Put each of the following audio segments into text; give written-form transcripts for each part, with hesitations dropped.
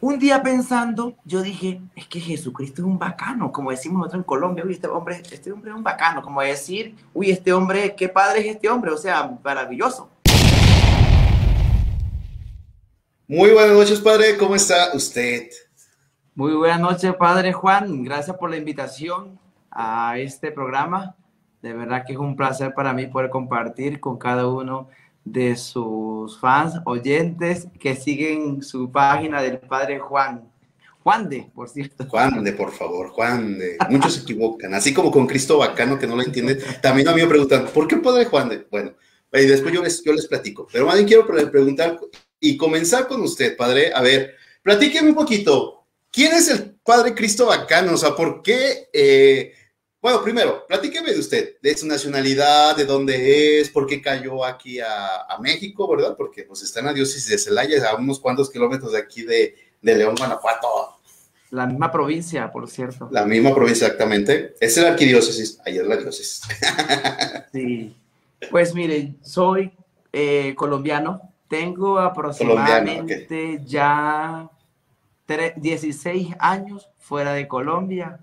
Un día pensando, yo dije, es que Jesucristo es un bacano, como decimos nosotros en Colombia, uy, este hombre es un bacano, como decir, uy, este hombre, qué padre es este hombre, o sea, maravilloso. Muy buenas noches, padre. ¿Cómo está usted? Muy buenas noches, Padre Juan, gracias por la invitación a este programa. De verdad que es un placer para mí poder compartir con cada uno de sus fans, oyentes que siguen su página del Padre Juan. Juan de, por cierto. Juan de, por favor, Juan de. Muchos se equivocan, así como con Cristo Bacano, que no lo entienden. También a mí me preguntan, ¿por qué padre Juan de? Bueno, y después yo les platico. Pero más bien quiero preguntar y comenzar con usted, padre. A ver, platíqueme un poquito. ¿Quién es el padre Cristo Bacano? O sea, ¿por qué? Bueno, primero, platíqueme de usted, de su nacionalidad, de dónde es, por qué cayó aquí a México, ¿verdad? Porque pues está en la diócesis de Celaya, a unos cuantos kilómetros de aquí de León, Guanajuato. La misma provincia, por cierto. La misma provincia exactamente. Es la arquidiócesis, ahí es la diócesis. Sí. Pues mire, soy colombiano. Tengo Colombiano, ok. aproximadamente ya 16 años fuera de Colombia.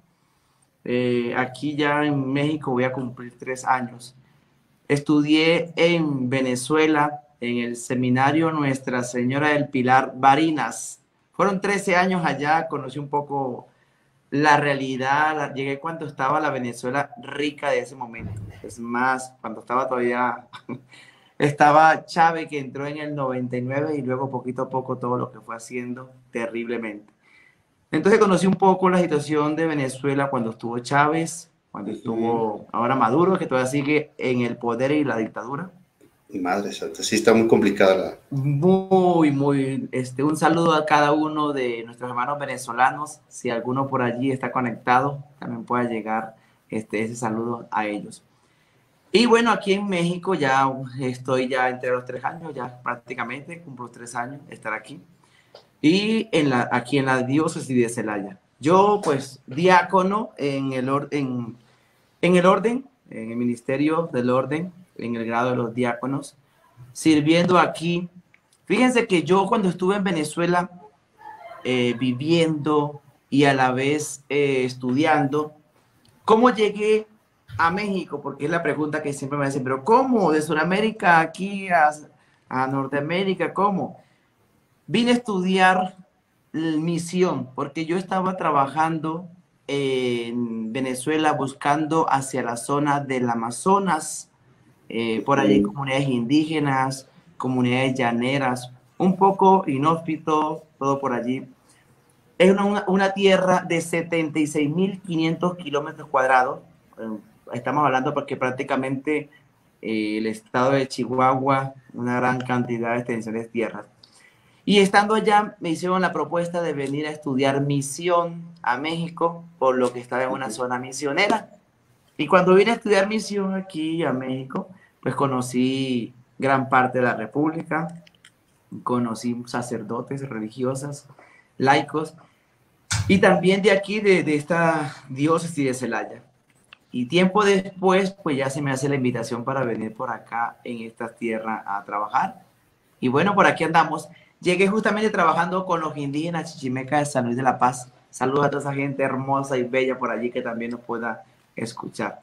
Aquí ya en México voy a cumplir 3 años. Estudié en Venezuela, en el seminario Nuestra Señora del Pilar Barinas. Fueron 13 años allá, conocí un poco la realidad, llegué cuando estaba la Venezuela rica de ese momento. Es más, cuando estaba todavía, estaba Chávez que entró en el 99 y luego poquito a poco todo lo que fue haciendo terriblemente. Entonces conocí un poco la situación de Venezuela cuando estuvo Chávez, cuando Uh-huh. estuvo ahora Maduro, que todavía sigue en el poder y la dictadura. Madre santa, sí está muy complicada la... Un saludo a cada uno de nuestros hermanos venezolanos. Si alguno por allí está conectado, también pueda llegar ese saludo a ellos. Y bueno, aquí en México ya estoy ya entre los 3 años, ya prácticamente cumplo 3 años estar aquí. Y aquí en la diócesis de Celaya. Yo, pues, diácono en el orden, en el ministerio del orden, en el grado de los diáconos, sirviendo aquí. Fíjense que yo cuando estuve en Venezuela viviendo y a la vez estudiando, ¿cómo llegué a México? Porque es la pregunta que siempre me hacen, pero ¿cómo? De Sudamérica aquí a Norteamérica, ¿cómo? Vine a estudiar misión, porque yo estaba trabajando en Venezuela buscando hacia la zona del Amazonas, por allí hay Uh-huh. comunidades indígenas, comunidades llaneras, un poco inhóspito, todo por allí. Es una tierra de 76.500 kilómetros cuadrados. Estamos hablando porque prácticamente el estado de Chihuahua, una gran cantidad de extensiones de tierras. Y estando allá, me hicieron la propuesta de venir a estudiar misión a México, por lo que estaba en una Uh-huh. zona misionera. Y cuando vine a estudiar misión aquí a México, pues conocí gran parte de la República, conocí sacerdotes, religiosas, laicos, y también de aquí, de esta diócesis de Celaya. Y tiempo después, pues ya se me hace la invitación para venir por acá en esta tierra a trabajar. Y bueno, por aquí andamos. Llegué justamente trabajando con los indígenas chichimecas de San Luis de la Paz. Saludos a toda esa gente hermosa y bella por allí que también nos pueda escuchar.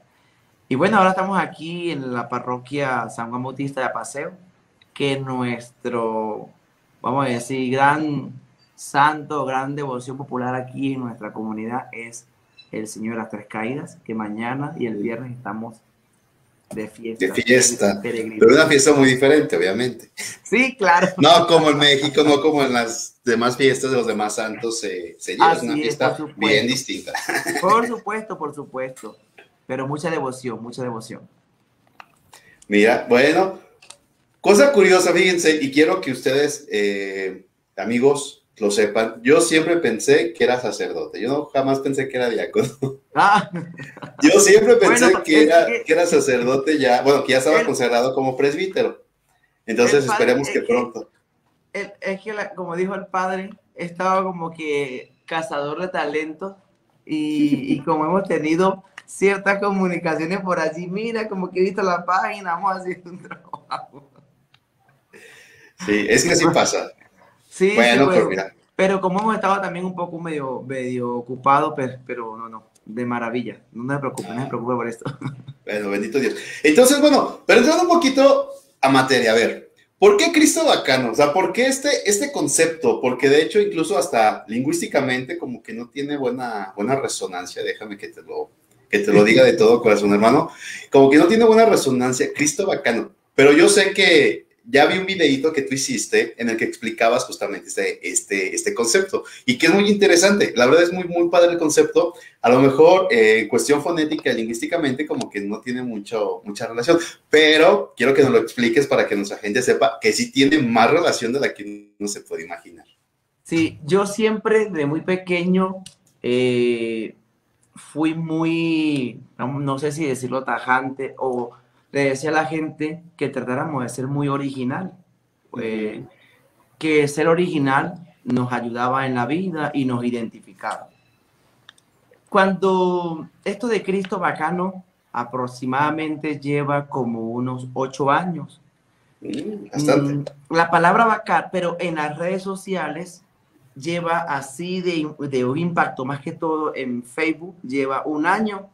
Y bueno, ahora estamos aquí en la parroquia San Juan Bautista de Apaseo, que nuestro, vamos a decir, gran santo, gran devoción popular aquí en nuestra comunidad es el Señor de las Tres Caídas, que mañana y el viernes estamos de De fiesta, fiesta, pero una peregrinación. fiesta muy diferente, obviamente. Sí, claro. No como en México, no como en las demás fiestas de los demás santos se lleva, es una Así es, por fiesta bien supuesto. distinta. Por supuesto, por supuesto. Pero mucha devoción, mucha devoción. Mira, bueno, cosa curiosa, fíjense, y quiero que ustedes, amigos, lo sepan. Yo siempre pensé que era sacerdote. Yo no, jamás pensé que era diácono. Ah, Yo siempre bueno, pensé que es era, que que era sacerdote ya, bueno, que ya estaba el, consagrado como presbítero. el Entonces padre, esperemos que pronto. como dijo el padre, estaba como que cazador de talentos y como hemos tenido ciertas comunicaciones por allí, mira, como que he visto la página, vamos a hacer un trabajo. Sí, es que así pasa. Sí, sí, Bueno, pues pero mira. Pero como hemos estado también un poco medio ocupados, pero no, de maravilla. No se Ah, preocupe por esto. bueno, bendito Dios. Entonces, bueno, pero entrando un poquito a materia, a ver, ¿por qué Cristo bacano? O sea, ¿por qué este concepto? Porque de hecho, incluso hasta lingüísticamente, como que no tiene buena resonancia, déjame que te lo diga de todo corazón, hermano, como que no tiene buena resonancia, Cristo bacano. Pero yo sé que ya vi un videíto que tú hiciste en el que explicabas justamente este concepto y que es muy interesante. La verdad es muy padre el concepto. A lo mejor en cuestión fonética y lingüísticamente como que no tiene mucha relación, pero quiero que nos lo expliques para que nuestra gente sepa que sí tiene más relación de la que no se puede imaginar. Sí, yo siempre, de muy pequeño, fui muy, no sé si decirlo tajante, o le decía a la gente que tratáramos de ser muy original, Uh eh, -huh. que ser original nos ayudaba en la vida y nos identificaba. Cuando esto de Cristo Bacano aproximadamente lleva como unos 8 años. Bastante. La palabra bacán, pero en las redes sociales lleva así de un impacto, más que todo en Facebook, lleva un año,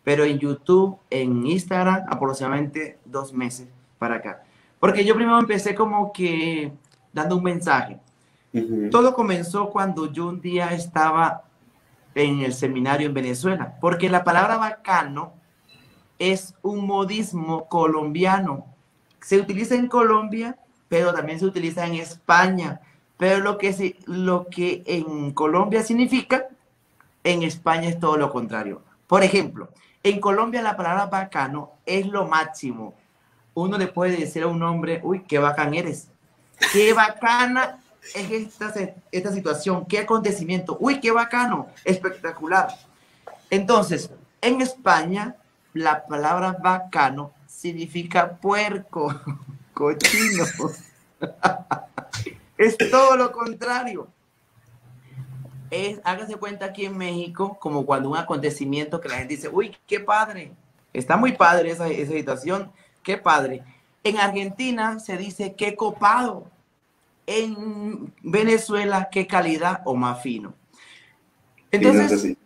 pero en YouTube, en Instagram, aproximadamente 2 meses para acá. Porque yo primero empecé como que dando un mensaje. Uh -huh. Todo comenzó cuando yo un día estaba en el seminario en Venezuela, porque la palabra bacano es un modismo colombiano. Se utiliza en Colombia, pero también se utiliza en España. Pero lo que en Colombia significa, en España es todo lo contrario. Por ejemplo, en Colombia la palabra bacano es lo máximo. Uno le puede decir a un hombre, uy, qué bacán eres. Qué bacana es esta situación, qué acontecimiento. Uy, qué bacano, espectacular. Entonces, en España, la palabra bacano significa puerco, cochino. Es todo lo contrario. Hágase cuenta aquí en México, como cuando un acontecimiento que la gente dice, uy, qué padre. Está muy padre esa situación, qué padre. En Argentina se dice, qué copado. En Venezuela, qué calidad o más fino. Sí, no, Entonces, sí.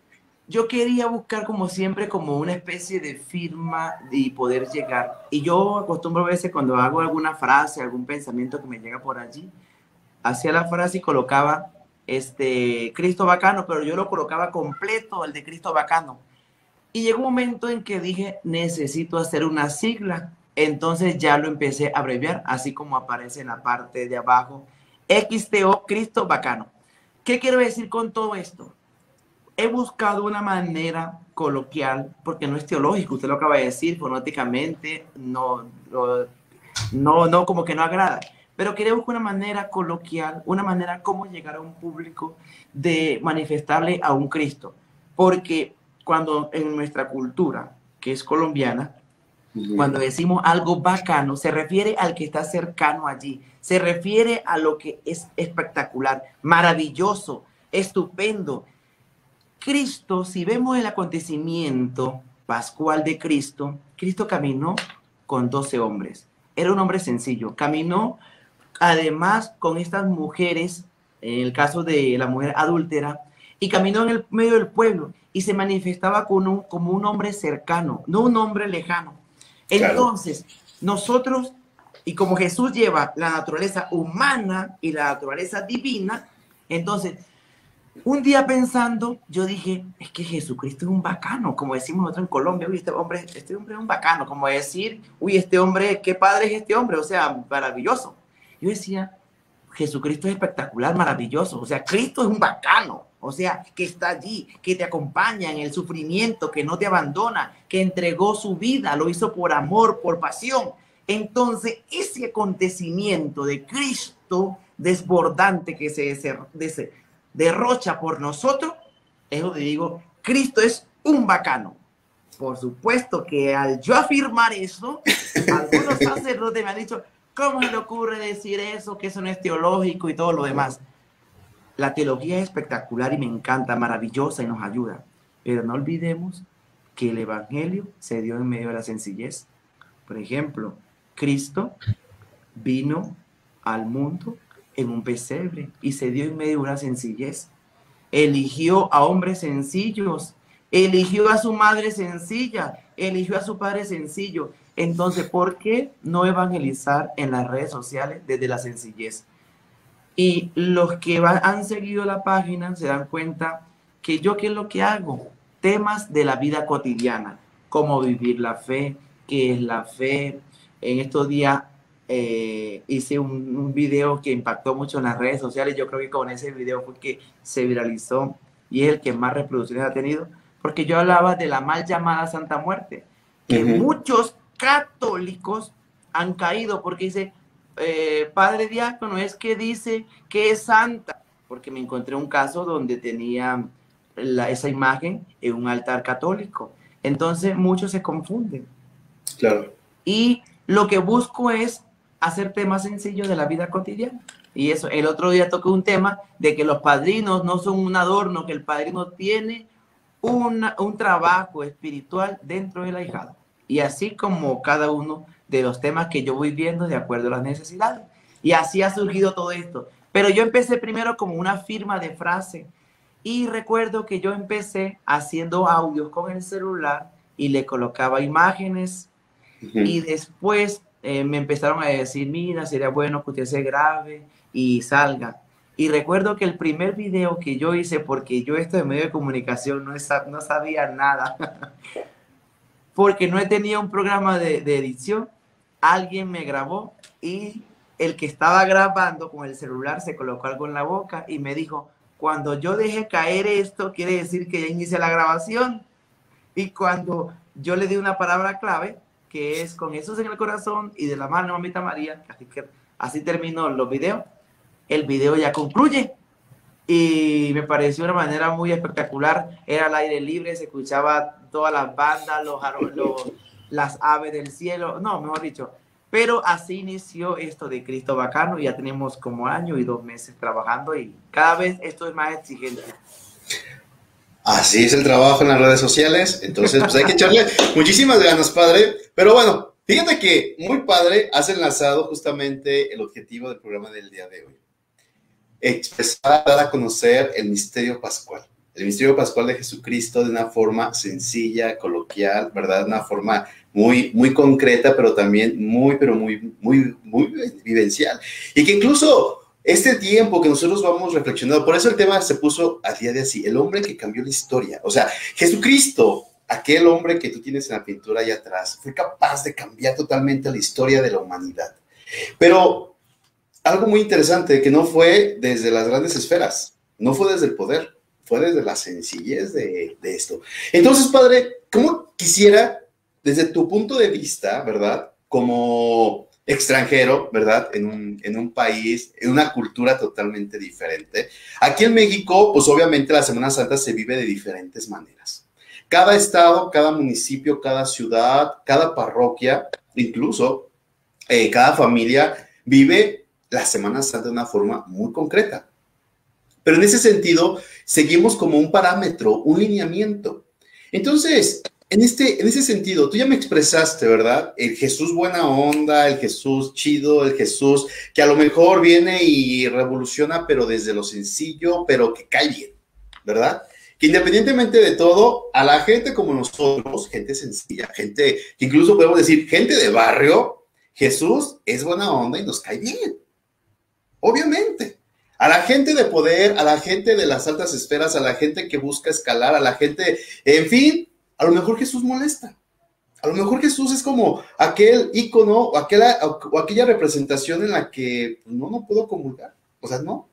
yo quería buscar como siempre como una especie de firma y poder llegar. Y yo acostumbro a veces cuando hago alguna frase, algún pensamiento que me llega por allí, hacía la frase y colocaba Cristo bacano, pero yo lo colocaba completo, el de Cristo bacano. Y llegó un momento en que dije, necesito hacer una sigla. Entonces ya lo empecé a abreviar, así como aparece en la parte de abajo, XTO, Cristo bacano. ¿Qué quiero decir con todo esto? He buscado una manera coloquial, porque no es teológico, usted lo acaba de decir, fonéticamente, no, como que no agrada, pero quería buscar una manera coloquial, una manera como llegar a un público de manifestarle a un Cristo, porque cuando en nuestra cultura, que es colombiana, Uh cuando -huh. decimos algo bacano, se refiere al que está cercano allí, se refiere a lo que es espectacular, maravilloso, estupendo. Cristo, si vemos el acontecimiento pascual de Cristo, Cristo caminó con 12 hombres. Era un hombre sencillo. Caminó además con estas mujeres, en el caso de la mujer adúltera, y caminó en el medio del pueblo y se manifestaba como un hombre cercano, no un hombre lejano. Claro. Entonces, nosotros, y como Jesús lleva la naturaleza humana y la naturaleza divina, entonces un día pensando, yo dije, es que Jesucristo es un bacano, como decimos nosotros en Colombia, uy, este hombre es un bacano, como decir, uy, este hombre, qué padre es este hombre, o sea, maravilloso. Yo decía, Jesucristo es espectacular, maravilloso, o sea, Cristo es un bacano, o sea, que está allí, que te acompaña en el sufrimiento, que no te abandona, que entregó su vida, lo hizo por amor, por pasión. Entonces, ese acontecimiento de Cristo desbordante que se derrocha por nosotros, es donde digo, Cristo es un bacano. Por supuesto que al yo afirmar eso, algunos sacerdotes me han dicho, ¿cómo se le ocurre decir eso? Que eso no es teológico y todo lo demás. La teología es espectacular y me encanta, maravillosa y nos ayuda. Pero no olvidemos que el Evangelio se dio en medio de la sencillez. Por ejemplo, Cristo vino al mundo en un pesebre y se dio en medio de una sencillez. Eligió a hombres sencillos, eligió a su madre sencilla, eligió a su padre sencillo. Entonces, ¿por qué no evangelizar en las redes sociales desde la sencillez? Y los que han seguido la página se dan cuenta que yo, ¿qué es lo que hago? Temas de la vida cotidiana, cómo vivir la fe, qué es la fe. En estos días hice un video que impactó mucho en las redes sociales. Yo creo que con ese video fue que se viralizó y es el que más reproducciones ha tenido, porque yo hablaba de la mal llamada Santa Muerte, que muchos católicos han caído porque dice, padre diácono, es que dice que es santa, porque me encontré un caso donde tenía esa imagen en un altar católico. Entonces muchos se confunden. Claro. Y lo que busco es hacer temas sencillos de la vida cotidiana. Y eso, el otro día toqué un tema de que los padrinos no son un adorno, que el padrino tiene un trabajo espiritual dentro del ahijado. Y así como cada uno de los temas que yo voy viendo de acuerdo a las necesidades. Y así ha surgido todo esto. Pero yo empecé primero como una firma de frase. Y recuerdo que yo empecé haciendo audios con el celular y le colocaba imágenes. Y después me empezaron a decir, mira, sería bueno que usted se grabe y salga. Y recuerdo que el primer video que yo hice, porque yo esto de medio de comunicación no sabía nada, porque no tenía un programa de edición, alguien me grabó y el que estaba grabando con el celular se colocó algo en la boca y me dijo, cuando yo deje caer esto, quiere decir que ya inicié la grabación. Y cuando yo le di una palabra clave, que es con Jesús en el corazón y de la mano mamita María, así terminó los videos, el video ya concluye. Y me pareció una manera muy espectacular. Era al aire libre, se escuchaba todas las bandas, las aves del cielo, no, mejor dicho. Pero así inició esto de Cristo Bacano. Ya tenemos como año y 2 meses trabajando y cada vez esto es más exigente. Así es el trabajo en las redes sociales, entonces pues hay que echarle muchísimas ganas, padre. Pero bueno, fíjate que muy padre has enlazado justamente el objetivo del programa del día de hoy. Expresar, dar a conocer el misterio pascual de Jesucristo de una forma sencilla, coloquial, ¿verdad? Una forma muy, muy concreta, pero también muy vivencial. Y que incluso este tiempo que nosotros vamos reflexionando, por eso el tema se puso a día de así, el hombre que cambió la historia. O sea, Jesucristo, aquel hombre que tú tienes en la pintura allá atrás, fue capaz de cambiar totalmente la historia de la humanidad. Pero algo muy interesante, que no fue desde las grandes esferas, no fue desde el poder, fue desde la sencillez de esto. Entonces, padre, ¿cómo quisiera, desde tu punto de vista, ¿verdad? Como extranjero, ¿verdad? En un país, en una cultura totalmente diferente. Aquí en México, pues obviamente la Semana Santa se vive de diferentes maneras. Cada estado, cada municipio, cada ciudad, cada parroquia, incluso cada familia vive la Semana Santa de una forma muy concreta. Pero en ese sentido, seguimos como un parámetro, un lineamiento. Entonces, en ese sentido, tú ya me expresaste, ¿verdad? El Jesús buena onda, el Jesús chido, el Jesús que a lo mejor viene y revoluciona, pero desde lo sencillo, pero que cae bien, ¿verdad? Que independientemente de todo, a la gente como nosotros, gente sencilla, gente que incluso podemos decir, gente de barrio, Jesús es buena onda y nos cae bien. Obviamente, a la gente de poder, a la gente de las altas esferas, a la gente que busca escalar, a la gente, en fin, a lo mejor Jesús molesta. A lo mejor Jesús es como aquel ícono o aquella representación en la que no puedo comulgar. O sea, no,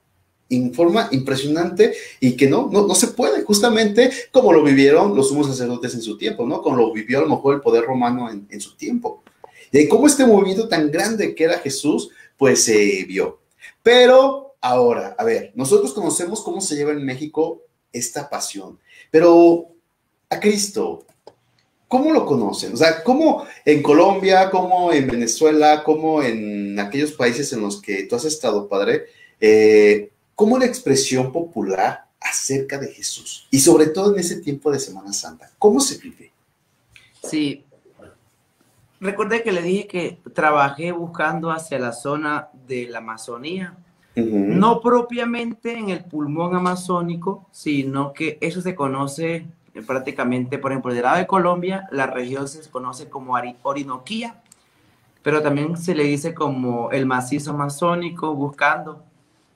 en forma impresionante y que no se puede, justamente como lo vivieron los sumos sacerdotes en su tiempo, ¿no? Como lo vivió a lo mejor el poder romano en su tiempo. Y cómo este movimiento tan grande que era Jesús, pues se vio. Pero ahora, a ver, nosotros conocemos cómo se lleva en México esta pasión, pero a Cristo, ¿cómo lo conocen? O sea, ¿cómo en Colombia, cómo en Venezuela, cómo en aquellos países en los que tú has estado, padre, cómo la expresión popular acerca de Jesús? Y sobre todo en ese tiempo de Semana Santa, ¿cómo se vive? Sí, recordé que le dije que trabajé buscando hacia la zona de la Amazonía No propiamente en el pulmón amazónico, sino que eso se conoce prácticamente, por ejemplo, del lado de Colombia, la región se conoce como Orinoquía, pero también se le dice como el macizo amazónico, buscando,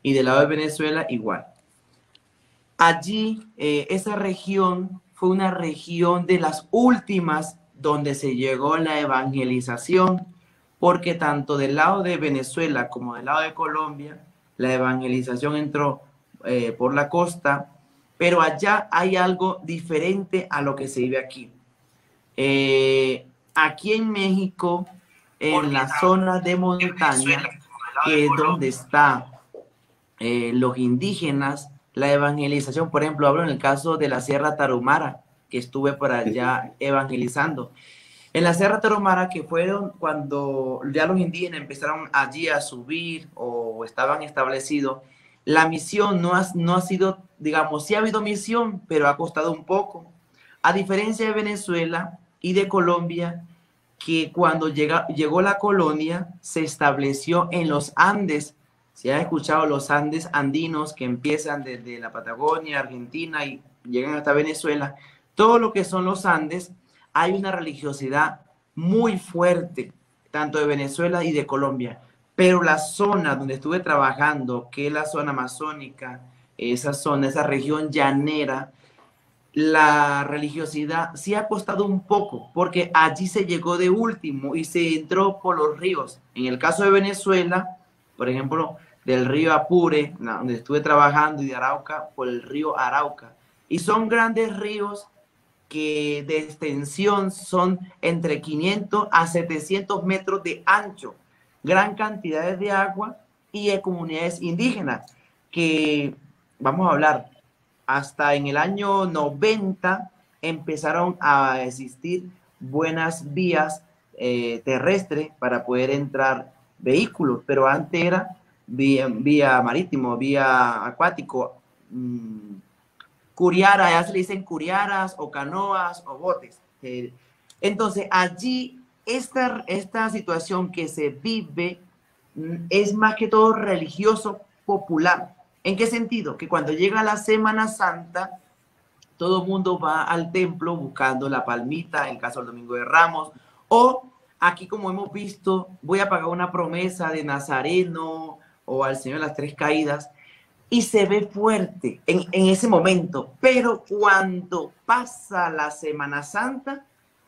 y del lado de Venezuela igual. Allí, esa región fue una región de las últimas donde se llegó la evangelización, porque tanto del lado de Venezuela como del lado de Colombia, la evangelización entró por la costa, pero allá hay algo diferente a lo que se vive aquí. Aquí en México, en la zona de montaña, que es donde están los indígenas, la evangelización, por ejemplo, hablo en el caso de la Sierra Tarahumara, que estuve por allá evangelizando. En la Sierra Tarahumara, que fueron cuando ya los indígenas empezaron allí a subir o estaban establecidos, la misión no ha sido, digamos, sí ha habido misión, pero ha costado un poco. A diferencia de Venezuela y de Colombia, que cuando llegó la colonia se estableció en los Andes. Si has escuchado los Andes andinos que empiezan desde la Patagonia, Argentina y llegan hasta Venezuela, todo lo que son los Andes, hay una religiosidad muy fuerte, tanto de Venezuela y de Colombia. Pero la zona donde estuve trabajando, que es la zona amazónica, esa zona, esa región llanera, la religiosidad sí ha costado un poco, porque allí se llegó de último y se entró por los ríos. En el caso de Venezuela, por ejemplo, del río Apure, donde estuve trabajando, y de Arauca, por el río Arauca. Y son grandes ríos que de extensión son entre 500 a 700 metros de ancho, gran cantidad de agua y de comunidades indígenas que, vamos a hablar, hasta en el año 90 empezaron a existir buenas vías terrestres para poder entrar vehículos, pero antes era vía marítimo, vía acuático, curiara, ya se le dicen curiaras o canoas o botes. Entonces, allí esta situación que se vive es más que todo religioso popular. ¿En qué sentido? Que cuando llega la Semana Santa, todo el mundo va al templo buscando la palmita, en caso del Domingo de Ramos, o aquí como hemos visto, voy a pagar una promesa de Nazareno o al Señor de las Tres Caídas, y se ve fuerte en ese momento, pero cuando pasa la Semana Santa,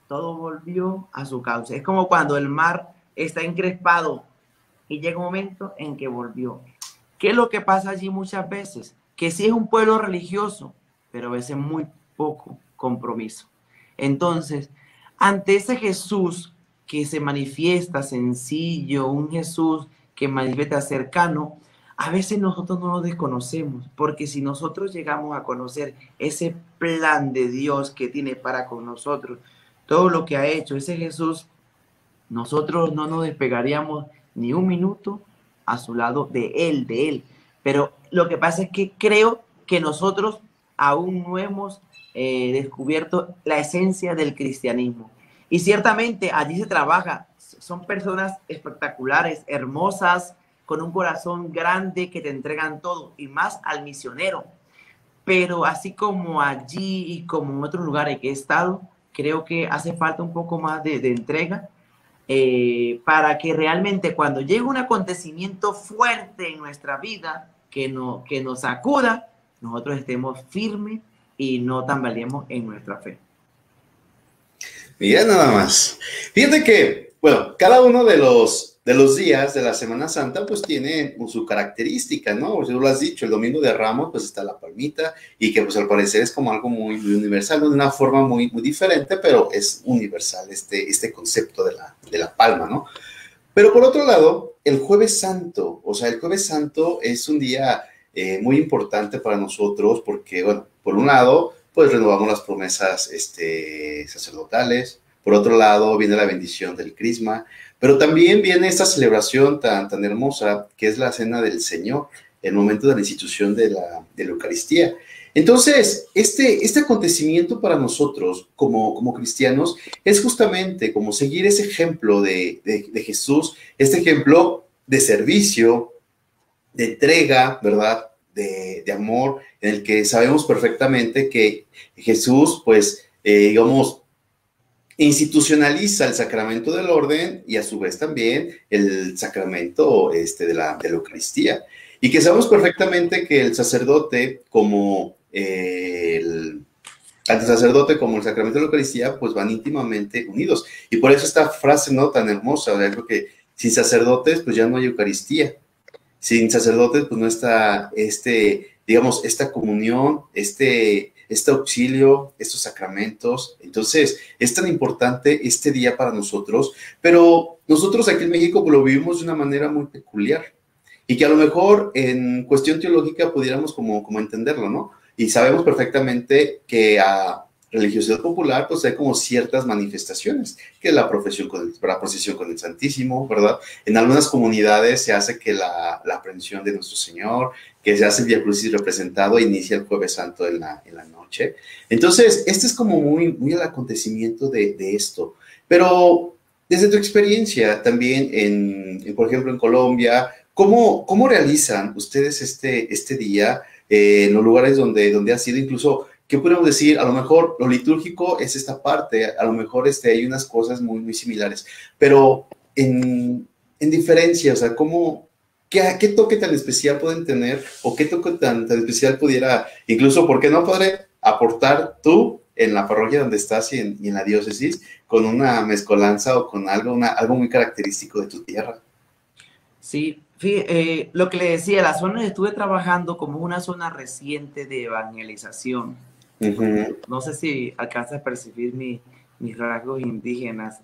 todo volvió a su cauce. Es como cuando el mar está encrespado y llega un momento en que volvió. ¿Qué es lo que pasa allí muchas veces? Que sí es un pueblo religioso, pero a veces muy poco compromiso. Entonces, ante ese Jesús que se manifiesta sencillo, un Jesús que manifiesta cercano, a veces nosotros no lo desconocemos, porque si nosotros llegamos a conocer ese plan de Dios que tiene para con nosotros, todo lo que ha hecho ese Jesús, nosotros no nos despegaríamos ni un minuto a su lado de él, de él. Pero lo que pasa es que creo que nosotros aún no hemos descubierto la esencia del cristianismo. Y ciertamente allí se trabaja, son personas espectaculares, hermosas, con un corazón grande que te entregan todo, y más al misionero. Pero así como allí y como en otros lugares que he estado, creo que hace falta un poco más de entrega para que realmente cuando llegue un acontecimiento fuerte en nuestra vida que nos sacuda, nosotros estemos firmes y no tambaleemos en nuestra fe. Mira nada más. Fíjate que, bueno, cada uno de los días de la Semana Santa pues tiene su característica, ¿no? Tú lo has dicho, el Domingo de Ramos pues está la palmita y que pues al parecer es como algo muy, muy universal, ¿no? De una forma muy, muy diferente, pero es universal este concepto de la palma, ¿no? Pero por otro lado, el Jueves Santo, o sea, el Jueves Santo es un día muy importante para nosotros porque, bueno, por un lado, pues renovamos las promesas sacerdotales, por otro lado viene la bendición del Crisma, pero también viene esta celebración tan hermosa que es la Cena del Señor, el momento de la institución de la Eucaristía. Entonces, este acontecimiento para nosotros como cristianos es justamente como seguir ese ejemplo de Jesús, este ejemplo de servicio, de entrega, ¿verdad? De amor, en el que sabemos perfectamente que Jesús, pues, digamos, institucionaliza el sacramento del orden y a su vez también el sacramento de la Eucaristía. Y que sabemos perfectamente que el sacerdote como tanto el sacerdote como el sacramento de la Eucaristía pues van íntimamente unidos. Y por eso esta frase no tan hermosa, ¿verdad? Creo que sin sacerdotes pues ya no hay Eucaristía. Sin sacerdotes pues no está digamos, esta comunión, este auxilio, estos sacramentos. Entonces, es tan importante este día para nosotros, pero nosotros aquí en México pues, lo vivimos de una manera muy peculiar y que a lo mejor en cuestión teológica pudiéramos como entenderlo, ¿no? Y sabemos perfectamente que a religiosidad popular pues hay como ciertas manifestaciones, que es la procesión con el Santísimo, ¿verdad? En algunas comunidades se hace que la aprehensión de nuestro Señor, que se hace el Vía Crucis representado, inicia el Jueves Santo en la noche. Entonces, este es como muy el acontecimiento de esto. Pero desde tu experiencia también, por ejemplo, en Colombia, ¿cómo realizan ustedes este día en los lugares donde ha sido incluso, qué podemos decir? A lo mejor lo litúrgico es esta parte, a lo mejor hay unas cosas muy similares, pero en diferencia, o sea, ¿qué toque tan especial pueden tener o qué toque tan especial pudiera, incluso, ¿por qué no podré aportar tú en la parroquia donde estás y en la diócesis con una mezcolanza o con algo muy característico de tu tierra? Sí, lo que le decía, la zona donde estuve trabajando como una zona reciente de evangelización. Uh-huh. No sé si alcanza a percibir mis rasgos indígenas.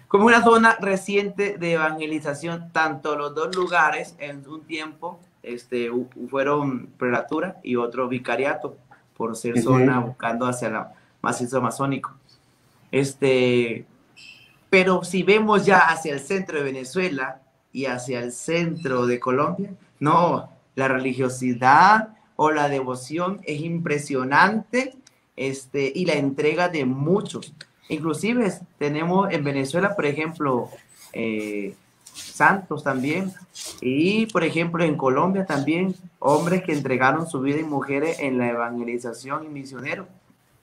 Como una zona reciente de evangelización, tanto los dos lugares en un tiempo fueron prelatura y otro vicariato, por ser zona buscando hacia el macizo amazónico. Pero si vemos ya hacia el centro de Venezuela y hacia el centro de Colombia, no, la religiosidad o la devoción es impresionante, y la entrega de muchos. Inclusive tenemos en Venezuela, por ejemplo, santos también, y por ejemplo en Colombia también, hombres que entregaron su vida y mujeres en la evangelización y misioneros.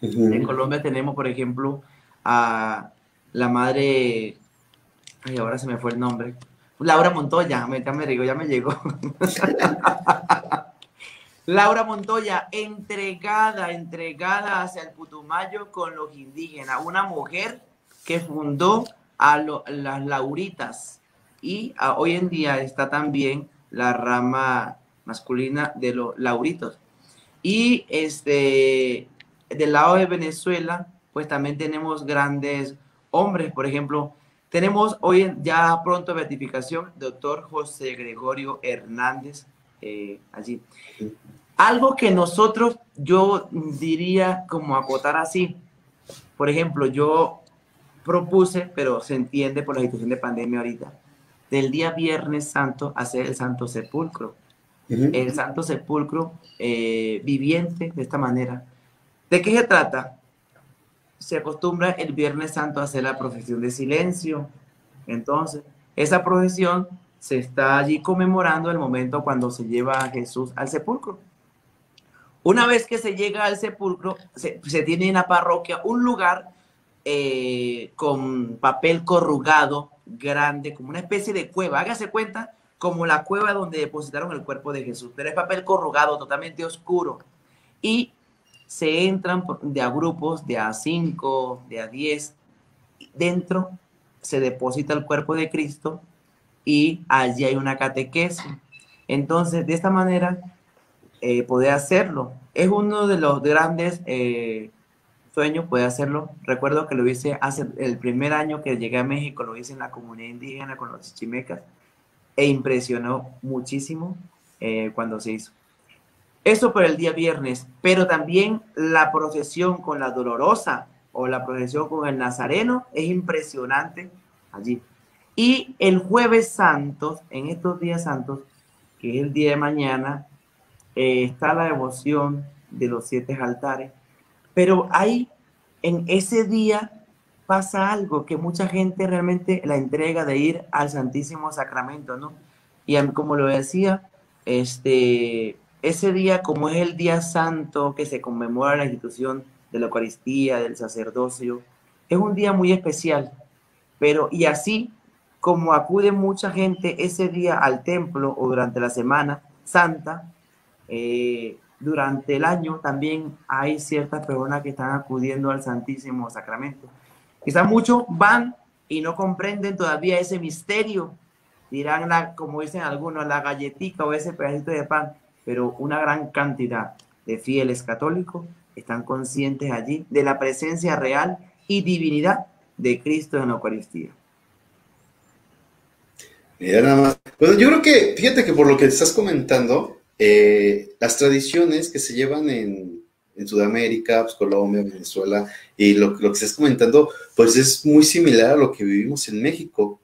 En Colombia tenemos, por ejemplo, a la madre, ay, ahora se me fue el nombre, Laura Montoya, ya me llegó. Laura Montoya, entregada hacia el Putumayo con los indígenas, una mujer que fundó las Lauritas y hoy en día está también la rama masculina de los Lauritos. Y del lado de Venezuela, pues también tenemos grandes hombres, por ejemplo, tenemos hoy ya pronto beatificación, doctor José Gregorio Hernández, allí. Algo que nosotros, yo diría como acotar así, por ejemplo, yo propuse, pero se entiende por la situación de pandemia ahorita, del día Viernes Santo hacer el Santo Sepulcro. El Santo Sepulcro viviente de esta manera. ¿De qué se trata? Se acostumbra el Viernes Santo a hacer la procesión de silencio. Entonces, esa procesión se está allí conmemorando el momento cuando se lleva a Jesús al sepulcro. Una vez que se llega al sepulcro, se tiene en la parroquia un lugar con papel corrugado grande, como una especie de cueva. Hágase cuenta como la cueva donde depositaron el cuerpo de Jesús, pero es papel corrugado, totalmente oscuro. Y se entran de a grupos, de a 5, de a 10. Dentro se deposita el cuerpo de Cristo y allí hay una catequesis. Entonces, de esta manera, poder hacerlo. Es uno de los grandes sueños, poder hacerlo. Recuerdo que lo hice hace el primer año que llegué a México, lo hice en la comunidad indígena con los chichimecas e impresionó muchísimo cuando se hizo. Eso por el día viernes, pero también la procesión con la Dolorosa o la procesión con el Nazareno es impresionante allí. Y el Jueves Santo, en estos días santos, que es el día de mañana, está la devoción de los 7 altares, pero hay en ese día pasa algo, que mucha gente realmente la entrega de ir al Santísimo Sacramento, ¿no? Y como lo decía, ese día, como es el día santo que se conmemora la institución de la Eucaristía, del sacerdocio, es un día muy especial. Pero, y así como acude mucha gente ese día al templo o durante la Semana Santa, durante el año también hay ciertas personas que están acudiendo al Santísimo Sacramento. Quizás muchos van y no comprenden todavía ese misterio. Dirán, como dicen algunos, la galletita o ese pedacito de pan, pero una gran cantidad de fieles católicos están conscientes allí de la presencia real y divinidad de Cristo en la Eucaristía. Mira nada más. Bueno, yo creo que, fíjate que por lo que estás comentando, las tradiciones que se llevan en Sudamérica, pues, Colombia, Venezuela, y lo que estás comentando, pues es muy similar a lo que vivimos en México.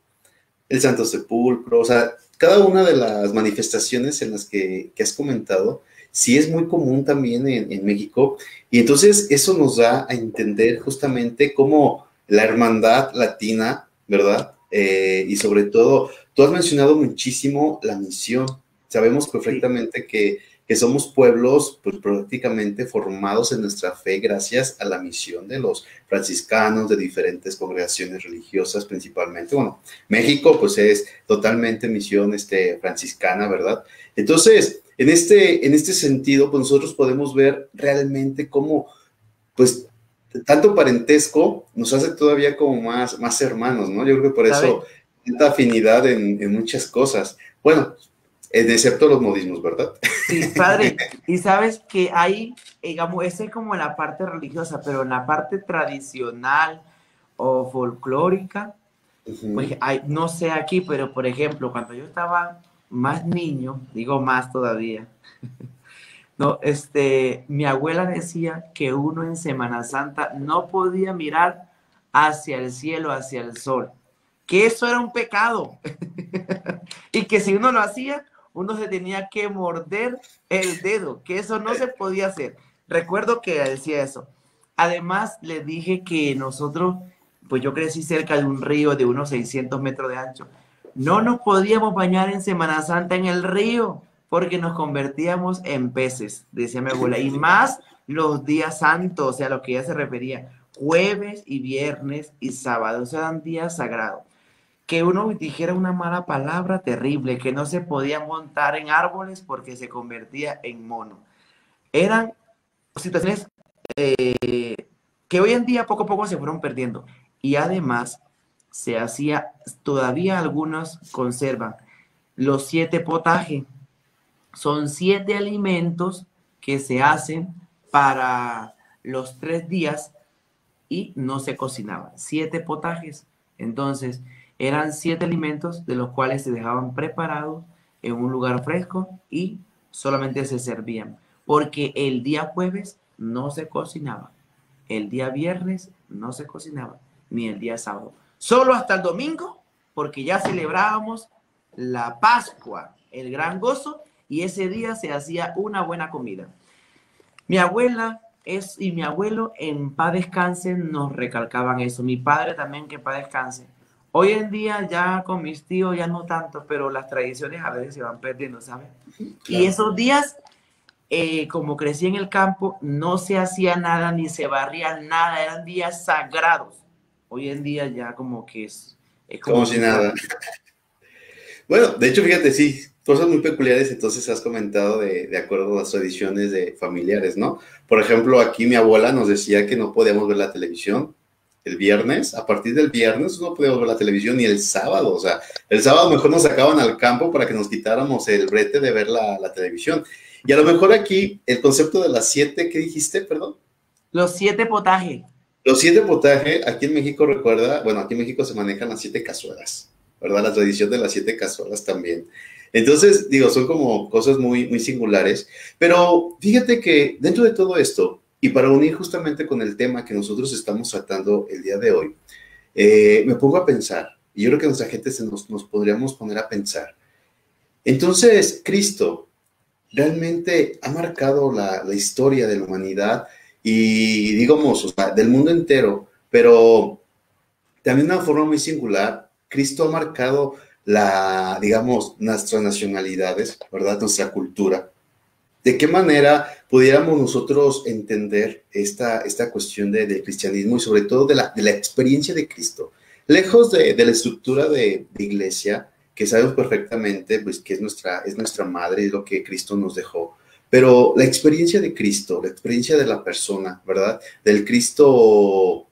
El Santo Sepulcro, o sea, cada una de las manifestaciones en las que has comentado, sí es muy común también en México, y entonces eso nos da a entender justamente cómo la hermandad latina, ¿verdad? Y sobre todo, tú has mencionado muchísimo la misión. Sabemos perfectamente que somos pueblos pues, prácticamente formados en nuestra fe gracias a la misión de los franciscanos, de diferentes congregaciones religiosas principalmente. Bueno, México pues es totalmente misión franciscana, ¿verdad? Entonces, en este sentido, pues nosotros podemos ver realmente cómo, pues, tanto parentesco nos hace todavía como más hermanos, ¿no? Yo creo que por ¿Sabes? eso tanta afinidad en muchas cosas. Bueno, excepto los modismos, ¿verdad? Sí, padre. Y sabes que ahí, digamos, esa es como la parte religiosa, pero en la parte tradicional o folclórica, pues Uh-huh. hay, no sé aquí, pero por ejemplo, cuando yo estaba más niño, digo más todavía, no, mi abuela decía que uno en Semana Santa no podía mirar hacia el cielo, hacia el sol, que eso era un pecado y que si uno lo hacía, uno se tenía que morder el dedo, que eso no se podía hacer. Recuerdo que decía eso. Además, le dije que nosotros, pues yo crecí cerca de un río de unos 600 metros de ancho. No nos podíamos bañar en Semana Santa en el río porque nos convertíamos en peces, decía mi abuela. Y más los días santos, o sea, a lo que ella se refería, jueves y viernes y sábado, o sea, eran días sagrados. Que uno dijera una mala palabra terrible, que no se podía montar en árboles porque se convertía en mono. Eran situaciones que hoy en día poco a poco se fueron perdiendo. Y además se hacía, todavía algunos conservan los 7 potajes. Son 7 alimentos que se hacen para los 3 días y no se cocinaban. 7 potajes. Entonces, eran 7 alimentos de los cuales se dejaban preparados en un lugar fresco y solamente se servían. Porque el día jueves no se cocinaba, el día viernes no se cocinaba, ni el día sábado. Solo hasta el domingo, porque ya celebrábamos la Pascua, el gran gozo, y ese día se hacía una buena comida. Mi abuela y mi abuelo en paz descanse nos recalcaban eso. Mi padre también que en paz descanse. Hoy en día ya con mis tíos ya no tanto, pero las tradiciones a veces se van perdiendo, ¿sabes? Y Claro. esos días, como crecí en el campo, no se hacía nada ni se barría nada, eran días sagrados. Hoy en día ya como que es como Como si muy nada. raro. Bueno, de hecho, fíjate, sí, cosas muy peculiares, entonces has comentado de acuerdo a las tradiciones de familiares, ¿no? Por ejemplo, aquí mi abuela nos decía que no podíamos ver la televisión el viernes, a partir del viernes no podíamos ver la televisión ni el sábado, o sea, el sábado mejor nos sacaban al campo para que nos quitáramos el brete de ver la televisión. Y a lo mejor aquí el concepto de las 7, ¿qué dijiste, perdón? Los 7 potajes. Los 7 potajes, aquí en México recuerda, bueno, aquí en México se manejan las 7 cazuelas, ¿verdad? La tradición de las 7 cazuelas también. Entonces, digo, son como cosas muy singulares, pero fíjate que dentro de todo esto, y para unir justamente con el tema que nosotros estamos tratando el día de hoy, me pongo a pensar, y yo creo que nuestra gente nos podríamos poner a pensar. Entonces, Cristo realmente ha marcado la historia de la humanidad y, digamos, o sea, del mundo entero, pero también de una forma muy singular, Cristo ha marcado digamos, nuestras nacionalidades, ¿verdad? Nuestra cultura. ¿De qué manera pudiéramos nosotros entender esta cuestión del cristianismo y sobre todo de la experiencia de Cristo? Lejos de la estructura de iglesia, que sabemos perfectamente pues, que es nuestra madre, es lo que Cristo nos dejó, pero la experiencia de Cristo, la experiencia de la persona, ¿verdad? Del Cristo,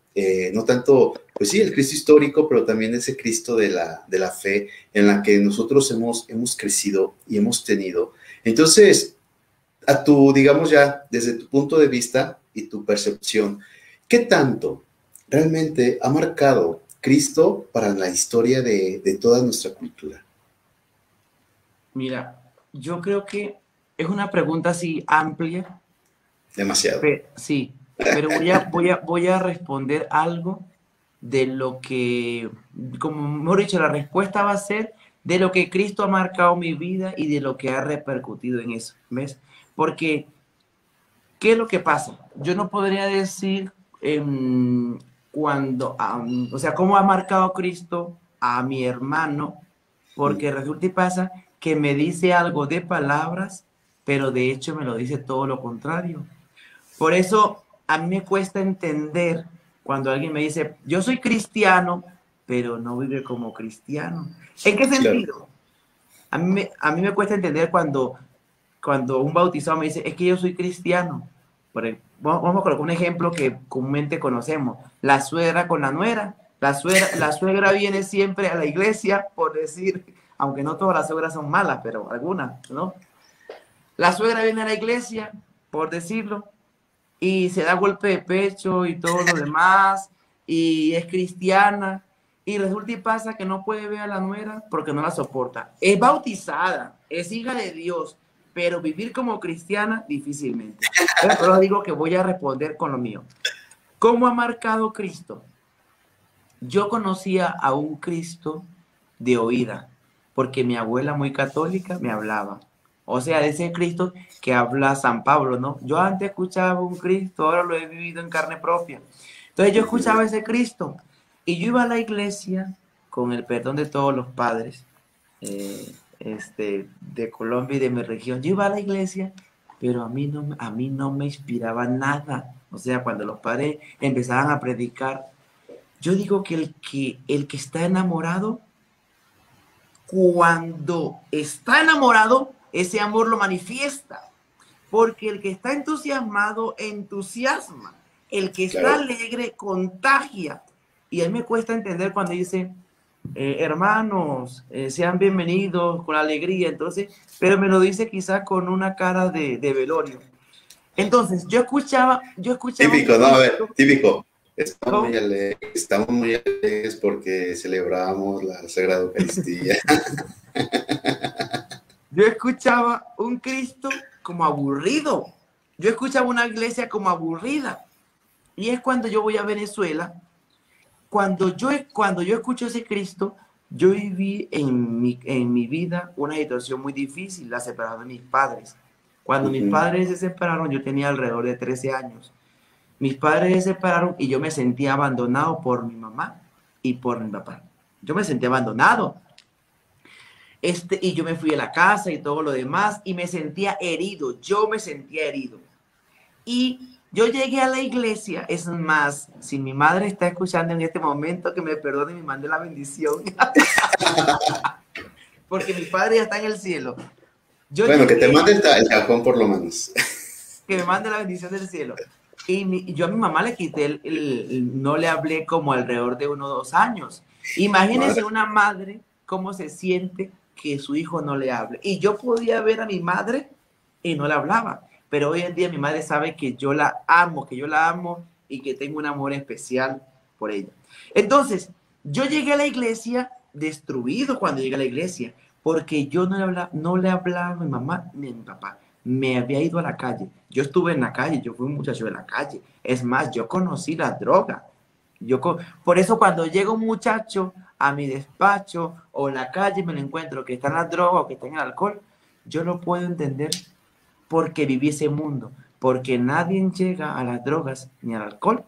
no tanto, pues sí, el Cristo histórico, pero también ese Cristo de la fe en la que nosotros hemos crecido y hemos tenido. Entonces, digamos ya, desde tu punto de vista y tu percepción, ¿qué tanto realmente ha marcado Cristo para la historia de toda nuestra cultura? Mira, yo creo que es una pregunta así amplia. Demasiado. Sí, pero voy a responder algo de lo que, como mejor dicho, la respuesta va a ser de lo que Cristo ha marcado mi vida y de lo que ha repercutido en eso, ¿ves? Porque, ¿qué es lo que pasa? Yo no podría decir o sea, cómo ha marcado Cristo a mi hermano, porque resulta y pasa que me dice algo de palabras, pero de hecho me lo dice todo lo contrario. Por eso a mí me cuesta entender cuando alguien me dice, yo soy cristiano, pero no vive como cristiano. ¿En qué Claro. sentido? A mí me cuesta entender cuando un bautizado me dice, es que yo soy cristiano. Vamos a colocar un ejemplo que comúnmente conocemos. La suegra con la nuera. La suegra viene siempre a la iglesia, por decir, aunque no todas las suegras son malas, pero algunas, ¿no? La suegra viene a la iglesia, por decirlo, y se da golpe de pecho y todo lo demás, y es cristiana, y resulta y pasa que no puede ver a la nuera porque no la soporta. Es bautizada, es hija de Dios, pero vivir como cristiana difícilmente. Pero digo que voy a responder con lo mío. ¿Cómo ha marcado Cristo? Yo conocía a un Cristo de oída, porque mi abuela muy católica me hablaba. O sea, de ese Cristo que habla San Pablo, ¿no? Yo antes escuchaba un Cristo, ahora lo he vivido en carne propia. Entonces yo escuchaba ese Cristo y yo iba a la iglesia con el perdón de todos los padres de Colombia y de mi región. Yo iba a la iglesia, pero a mí no me inspiraba nada. O sea, cuando los padres empezaban a predicar, yo digo que el que está enamorado, cuando está enamorado, ese amor lo manifiesta. Porque el que está entusiasmado, entusiasma. El que está Claro. alegre, contagia. Y a mí me cuesta entender cuando dice, hermanos, sean bienvenidos con alegría. Entonces, pero me lo dice quizás con una cara de velorio. Entonces, yo escuchaba Típico, ¿no? A ver, típico. ¿cómo? Estamos muy alegres porque celebramos la Sagrada Eucaristía. Yo escuchaba un Cristo como aburrido. Yo escuchaba una iglesia como aburrida. Y es cuando yo voy a Venezuela, cuando yo escucho ese Cristo, yo viví en mi vida una situación muy difícil, la separación de mis padres. Cuando mis padres se separaron, yo tenía alrededor de 13 años. Mis padres se separaron y yo me sentía abandonado por mi mamá y por mi papá. Yo me sentía abandonado. Y yo me fui a la casa y todo lo demás y me sentía herido. Yo me sentía herido. Y yo llegué a la iglesia, es más, si mi madre está escuchando en este momento, que me perdone y me mande la bendición. Porque mi padre ya está en el cielo. Bueno, que te mande el cajón por lo menos. Que me mande la bendición del cielo. Y yo a mi mamá le quité no le hablé como alrededor de 1 o 2 años. Imagínense una madre cómo se siente que su hijo no le hable. Y yo podía ver a mi madre y no le hablaba. Pero hoy en día mi madre sabe que yo la amo y que tengo un amor especial por ella. Entonces, yo llegué a la iglesia destruido cuando llegué a la iglesia, porque yo no le hablaba a mi mamá ni a mi papá. Me había ido a la calle. Yo estuve en la calle, yo fui un muchacho de la calle. Es más, yo conocí la droga. Por eso cuando llega un muchacho a mi despacho o en la calle me lo encuentro que está en la droga o que está en el alcohol, yo lo puedo entender porque viví ese mundo, porque nadie llega a las drogas ni al alcohol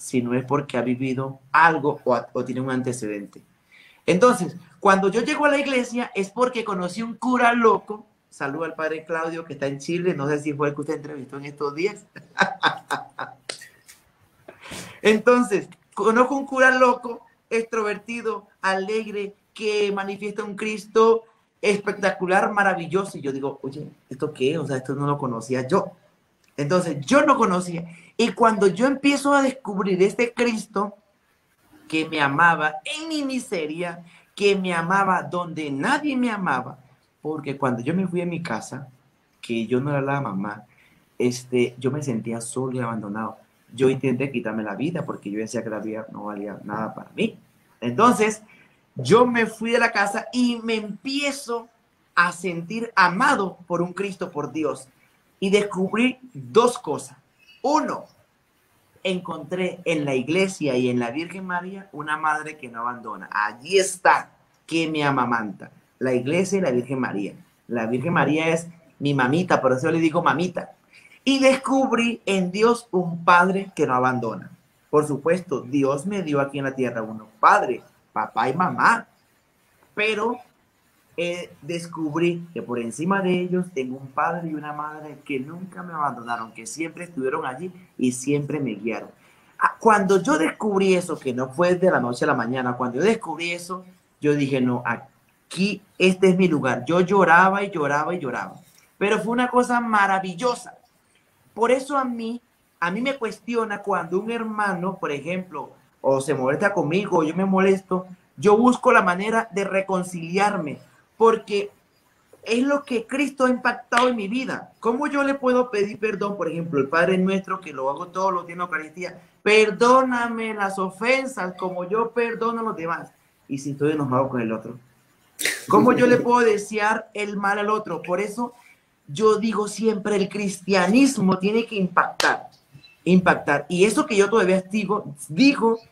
sino es porque ha vivido algo o tiene un antecedente. Entonces, cuando yo llego a la iglesia es porque conocí un cura loco. Saludo al padre Claudio, que está en Chile. No sé si fue el que usted entrevistó en estos días. Entonces, conozco un cura loco, extrovertido, alegre, que manifiesta un Cristo espectacular, maravilloso. Y yo digo, oye, ¿esto qué? O sea, esto no lo conocía yo. Entonces, yo no conocía. Y cuando yo empiezo a descubrir este Cristo que me amaba en mi miseria, que me amaba donde nadie me amaba, porque cuando yo me fui a mi casa, que yo no era la mamá, yo me sentía solo y abandonado. Yo intenté quitarme la vida porque yo decía que la vida no valía nada para mí. Entonces, yo me fui de la casa y me empiezo a sentir amado por un Cristo, por Dios. Y descubrí dos cosas. Uno, encontré en la iglesia y en la Virgen María una madre que no abandona. Allí está, que me amamanta. La iglesia y la Virgen María. La Virgen María es mi mamita, por eso yo le digo mamita. Y descubrí en Dios un padre que no abandona. Por supuesto, Dios me dio aquí en la tierra unos padres, papá y mamá. Pero descubrí que por encima de ellos tengo un padre y una madre que nunca me abandonaron, que siempre estuvieron allí y siempre me guiaron. Cuando yo descubrí eso, que no fue de la noche a la mañana, cuando yo descubrí eso, yo dije, no, aquí, este es mi lugar. Yo lloraba y lloraba y lloraba. Pero fue una cosa maravillosa. Por eso a mí me cuestiona cuando un hermano, por ejemplo, o se molesta conmigo, o yo me molesto, yo busco la manera de reconciliarme, porque es lo que Cristo ha impactado en mi vida. ¿Cómo yo le puedo pedir perdón? Por ejemplo, el Padre Nuestro, que lo hago todos los días en la Eucaristía, perdóname las ofensas como yo perdono a los demás. Y si estoy enojado con el otro, ¿cómo yo le puedo desear el mal al otro? Por eso yo digo siempre, el cristianismo tiene que impactar, impactar. Y eso que yo todavía digo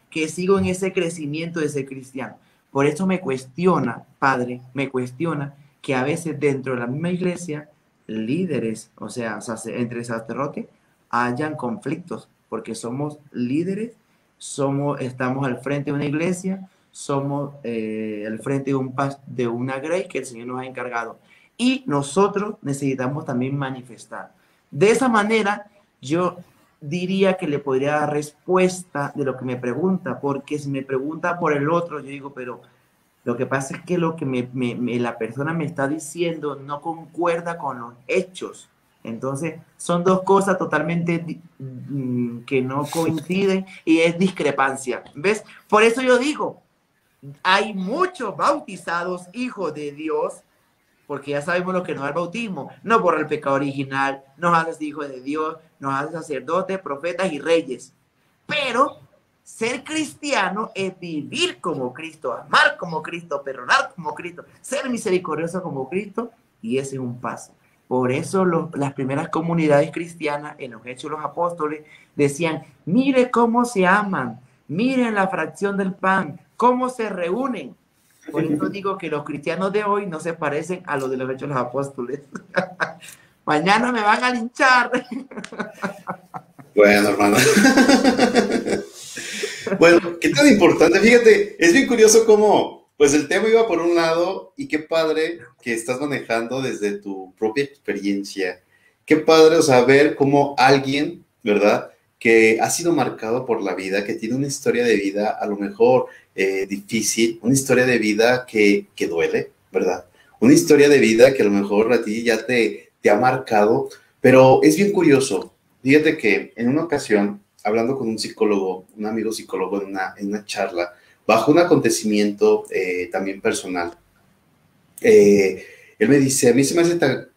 que sigo en ese crecimiento de ser cristiano. Por eso me cuestiona, Padre, me cuestiona que a veces dentro de la misma iglesia, líderes, o sea, entre sacerdotes, hayan conflictos, porque somos líderes, estamos al frente de una iglesia, somos al frente de una grey que el Señor nos ha encargado. Y nosotros necesitamos también manifestar. De esa manera, yo diría que le podría dar respuesta de lo que me pregunta, porque si me pregunta por el otro, yo digo, pero lo que pasa es que lo que la persona me está diciendo no concuerda con los hechos. Entonces, son dos cosas totalmente que no coinciden y es discrepancia. ¿Ves? Por eso yo digo, hay muchos bautizados hijos de Dios, porque ya sabemos lo que nos da el bautismo. No borra el pecado original, nos hace hijos de Dios, nos hace sacerdotes, profetas y reyes. Pero ser cristiano es vivir como Cristo, amar como Cristo, perdonar como Cristo, ser misericordioso como Cristo, y ese es un paso. Por eso las primeras comunidades cristianas en los Hechos de los Apóstoles decían, mire cómo se aman, miren la fracción del pan, cómo se reúnen. Por eso digo que los cristianos de hoy no se parecen a los de los Hechos de los Apóstoles. Mañana me van a linchar. Bueno, hermano. Bueno, qué tan importante. Fíjate, es bien curioso cómo, pues el tema iba por un lado y qué padre que estás manejando desde tu propia experiencia. Qué padre, o sea, ver cómo alguien, ¿verdad?, que ha sido marcado por la vida, que tiene una historia de vida a lo mejor difícil, una historia de vida que duele, ¿verdad? Una historia de vida que a lo mejor a ti ya te ha marcado, pero es bien curioso. Fíjate que en una ocasión, hablando con un psicólogo, un amigo psicólogo en una charla, bajo un acontecimiento también personal, él me dice, a mí se me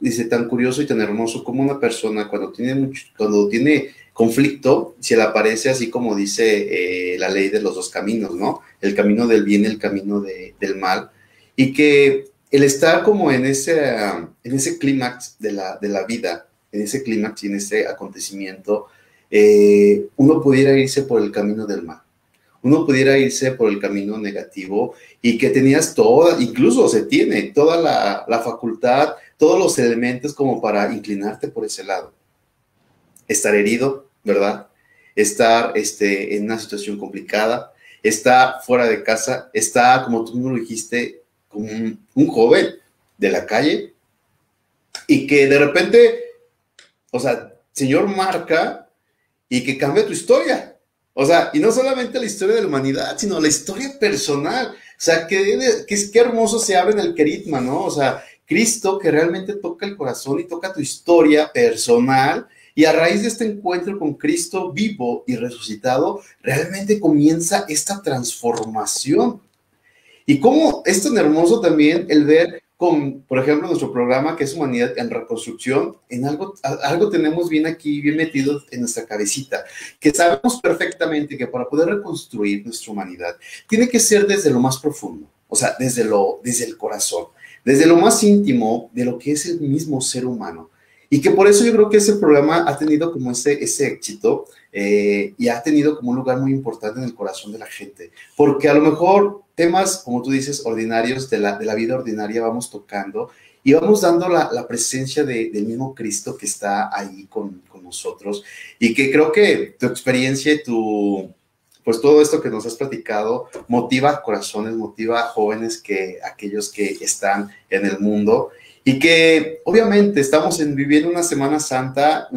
hace tan curioso y tan hermoso como una persona cuando tiene conflicto, se le aparece así como dice la ley de los dos caminos, ¿no? El camino del bien y el camino del mal, y que el estar como en ese clímax de la vida, en ese clímax y en ese acontecimiento, uno pudiera irse por el camino del mal, uno pudiera irse por el camino negativo y que tenías incluso se tiene toda la facultad, todos los elementos como para inclinarte por ese lado. Estar herido, ¿verdad? estar en una situación complicada, está fuera de casa, está, como tú me lo dijiste, como un joven de la calle y que de repente, o sea, Señor marca y que cambia tu historia. O sea, y no solamente la historia de la humanidad, sino la historia personal. O sea, qué hermoso se abre en el querigma, ¿no? O sea, Cristo que realmente toca el corazón y toca tu historia personal. Y a raíz de este encuentro con Cristo vivo y resucitado, realmente comienza esta transformación. Y cómo es tan hermoso también el ver con, por ejemplo, nuestro programa que es Humanidad en Reconstrucción, en algo tenemos bien aquí, bien metido en nuestra cabecita, que sabemos perfectamente que para poder reconstruir nuestra humanidad tiene que ser desde lo más profundo, o sea, desde el corazón, desde lo más íntimo de lo que es el mismo ser humano. Y que por eso yo creo que ese programa ha tenido como ese éxito y ha tenido como un lugar muy importante en el corazón de la gente. Porque a lo mejor temas, como tú dices, ordinarios de la vida ordinaria vamos tocando y vamos dando la presencia del mismo Cristo que está ahí con nosotros y que creo que tu experiencia y pues todo esto que nos has platicado motiva corazones, motiva a jóvenes aquellos que están en el mundo y que obviamente estamos viviendo una Semana Santa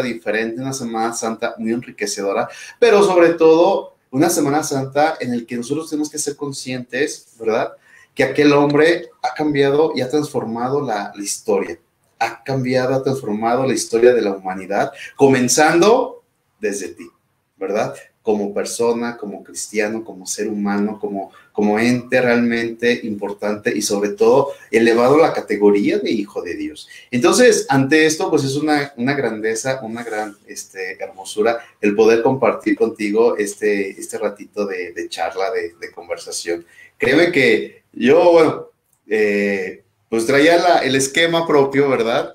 diferente, una Semana Santa muy enriquecedora, pero sobre todo una Semana Santa en el que nosotros tenemos que ser conscientes, ¿verdad? Que aquel hombre ha cambiado y ha transformado la historia, ha cambiado, ha transformado la historia de la humanidad, comenzando desde ti, ¿verdad? Como persona, como cristiano, como ser humano, como ente realmente importante y sobre todo elevado a la categoría de hijo de Dios. Entonces, ante esto, pues es una grandeza, una gran hermosura el poder compartir contigo este ratito de charla, de conversación. Créeme que yo, bueno, pues traía el esquema propio, ¿verdad?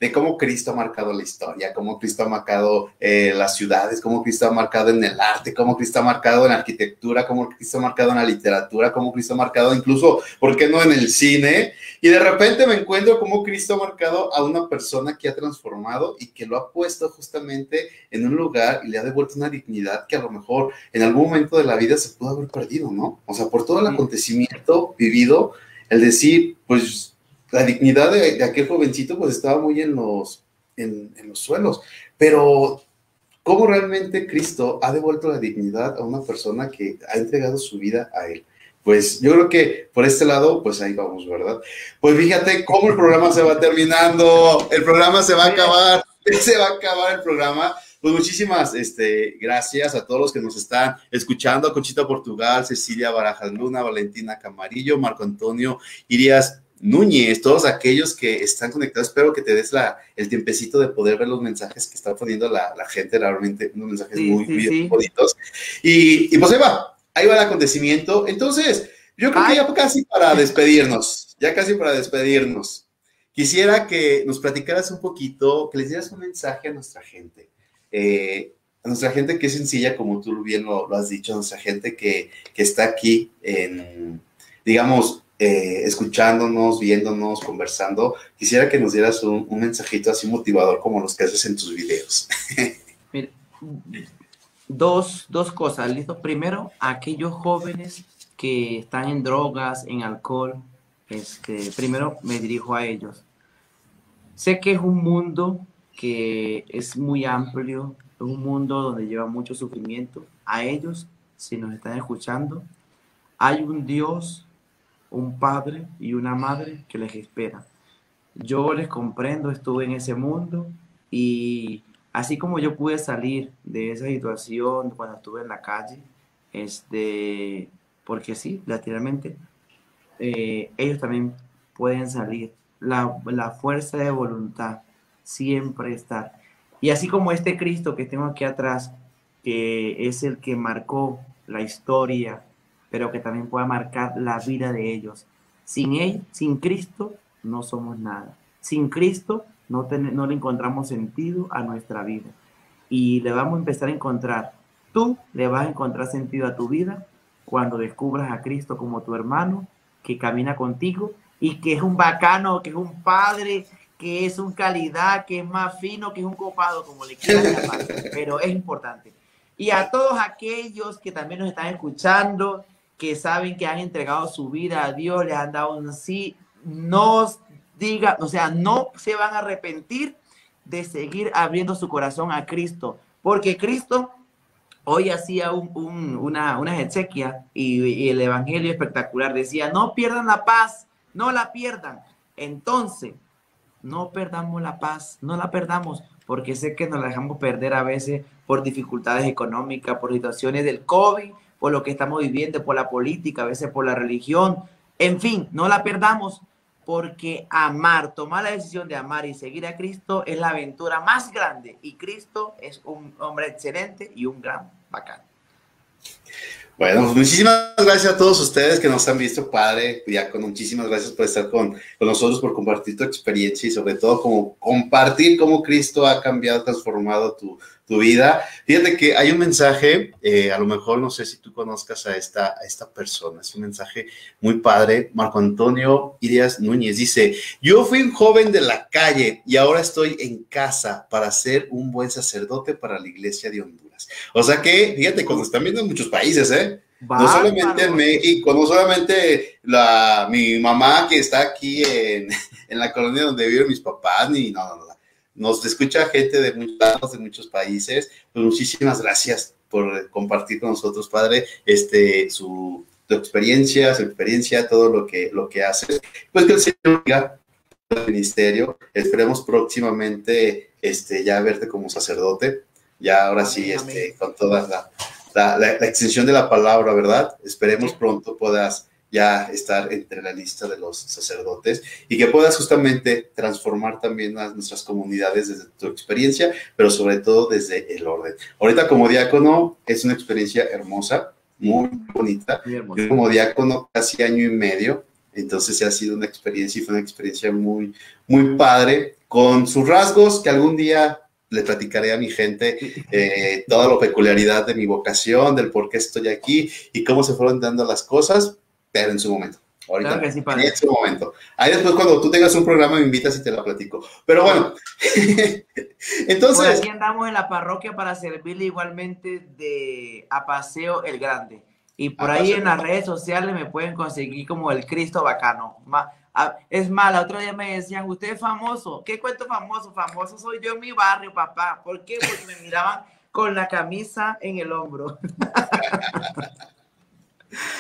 De cómo Cristo ha marcado la historia, cómo Cristo ha marcado las ciudades, cómo Cristo ha marcado en el arte, cómo Cristo ha marcado en la arquitectura, cómo Cristo ha marcado en la literatura, cómo Cristo ha marcado incluso, ¿por qué no en el cine? Y de repente me encuentro cómo Cristo ha marcado a una persona que ha transformado y que lo ha puesto justamente en un lugar y le ha devuelto una dignidad que a lo mejor en algún momento de la vida se pudo haber perdido, ¿no? O sea, por todo el acontecimiento vivido, el decir, pues la dignidad de aquel jovencito pues estaba muy en los suelos, pero cómo realmente Cristo ha devuelto la dignidad a una persona que ha entregado su vida a él. Pues yo creo que por este lado, pues ahí vamos, ¿verdad? Pues fíjate cómo el programa se va terminando, el programa se va a acabar, el programa. Pues muchísimas gracias a todos los que nos están escuchando, Conchita Portugal, Cecilia Barajas Luna, Valentina Camarillo, Marco Antonio Irías Núñez, todos aquellos que están conectados. Espero que te des el tiempecito de poder ver los mensajes que está poniendo la gente, realmente unos mensajes muy bonitos. Y pues ahí va el acontecimiento. Entonces, yo creo que ya casi para despedirnos, quisiera que nos platicaras un poquito, que les dieras un mensaje a nuestra gente. A nuestra gente que es sencilla, como tú bien lo has dicho, a nuestra gente que está aquí digamos, escuchándonos, viéndonos, conversando. Quisiera que nos dieras un mensajito así motivador como los que haces en tus videos. Mira, dos cosas, ¿listo? Primero, aquellos jóvenes que están en drogas, en alcohol, primero me dirijo a ellos. Sé que es un mundo que es muy amplio, es un mundo donde lleva mucho sufrimiento. A ellos, si nos están escuchando, hay un Dios, un padre y una madre que les espera. Yo les comprendo, estuve en ese mundo y así como yo pude salir de esa situación cuando estuve en la calle, porque sí, lateralmente, ellos también pueden salir. La fuerza de voluntad siempre está. Y así como este Cristo que tengo aquí atrás, que es el que marcó la historia, pero que también puede marcar la vida de ellos. Sin él, sin Cristo, no somos nada. Sin Cristo no le encontramos sentido a nuestra vida. Y le vamos a empezar a encontrar. Tú le vas a encontrar sentido a tu vida cuando descubras a Cristo como tu hermano, que camina contigo y que es un bacano, que es un padre, que es un calidad, que es más fino, que es un copado, como le quieran llamar, pero es importante. Y a todos aquellos que también nos están escuchando, que saben que han entregado su vida a Dios, les han dado un sí, no diga, o sea, no se van a arrepentir de seguir abriendo su corazón a Cristo, porque Cristo hoy hacía unas exequias y el evangelio espectacular decía, no pierdan la paz, no la pierdan. Entonces, no perdamos la paz, no la perdamos, porque sé que nos la dejamos perder a veces por dificultades económicas, por situaciones del COVID, por lo que estamos viviendo, por la política, a veces por la religión. En fin, no la perdamos, porque amar, tomar la decisión de amar y seguir a Cristo es la aventura más grande. Y Cristo es un hombre excelente y un gran bacán. Bueno, pues muchísimas gracias a todos ustedes que nos han visto, padre, diácono, muchísimas gracias por estar con nosotros, por compartir tu experiencia y sobre todo como compartir cómo Cristo ha cambiado, transformado tu vida. Fíjate que hay un mensaje, a lo mejor no sé si tú conozcas a esta persona, es un mensaje muy padre. Marco Antonio Irias Núñez dice, yo fui un joven de la calle y ahora estoy en casa para ser un buen sacerdote para la iglesia de Honduras. O sea que, fíjate, cuando están viendo en muchos países, no solamente en México, no solamente mi mamá que está aquí en la colonia donde viven mis papás, no. Nos escucha gente de muchos lados, de muchos países. Pues muchísimas gracias por compartir con nosotros, padre, tu experiencia, todo lo que haces. Pues que el Señor diga el ministerio. Esperemos próximamente ya verte como sacerdote. Ya ahora sí, con toda la extensión de la palabra, ¿verdad? Esperemos pronto puedas ya estar entre la lista de los sacerdotes y que puedas justamente transformar también a nuestras comunidades desde tu experiencia, pero sobre todo desde el orden. Ahorita como diácono es una experiencia hermosa, muy bonita. Yo como diácono casi año y medio, entonces ha sido una experiencia y fue una experiencia muy, muy padre, con sus rasgos que algún día le platicaré a mi gente toda la peculiaridad de mi vocación, del por qué estoy aquí y cómo se fueron dando las cosas, pero en su momento. Ahorita, claro que sí, padre. En su momento. Ahí después, cuando tú tengas un programa, me invitas y te la platico. Pero bueno, entonces... Por aquí andamos en la parroquia para servirle igualmente a Paseo el Grande. Y por ahí en las redes sociales me pueden conseguir como el Cristo Bacano. Es más, el otro día me decían, usted es famoso. ¿Qué cuento famoso? Famoso soy yo en mi barrio, papá. ¿Por qué? Porque me miraban con la camisa en el hombro.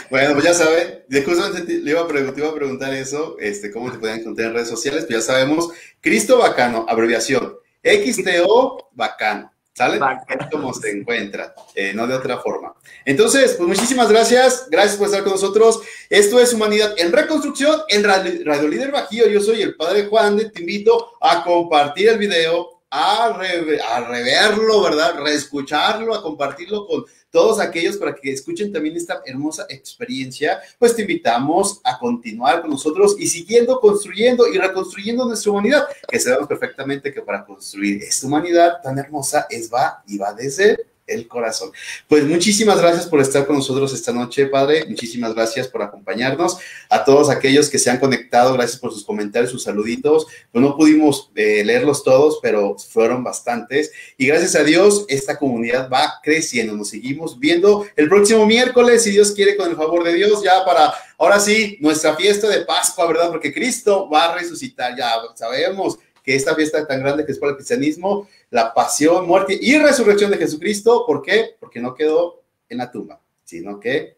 Bueno, pues ya saben, justamente te iba a preguntar eso, cómo te pueden encontrar en redes sociales, pues ya sabemos, Cristo Bacano, abreviación, XTO Bacano, ¿sale? Es como se encuentra, no de otra forma. Entonces, pues muchísimas gracias por estar con nosotros. Esto es Humanidad en Reconstrucción en Radio Líder Bajío. Yo soy el Padre Juan de, te invito a compartir el video, a reverlo, ¿verdad? Reescucharlo, a compartirlo con todos aquellos para que escuchen también esta hermosa experiencia. Pues te invitamos a continuar con nosotros y siguiendo, construyendo y reconstruyendo nuestra humanidad, que sabemos perfectamente que para construir esta humanidad tan hermosa va desde el corazón. Pues muchísimas gracias por estar con nosotros esta noche, padre. Muchísimas gracias por acompañarnos. A todos aquellos que se han conectado, gracias por sus comentarios, sus saluditos. Pues no pudimos leerlos todos, pero fueron bastantes. Y gracias a Dios, esta comunidad va creciendo. Nos seguimos viendo el próximo miércoles, si Dios quiere, con el favor de Dios, ya para, ahora sí, nuestra fiesta de Pascua, ¿verdad? Porque Cristo va a resucitar. Ya sabemos que esta fiesta tan grande que es para el cristianismo, la pasión, muerte y resurrección de Jesucristo, ¿por qué? Porque no quedó en la tumba, sino que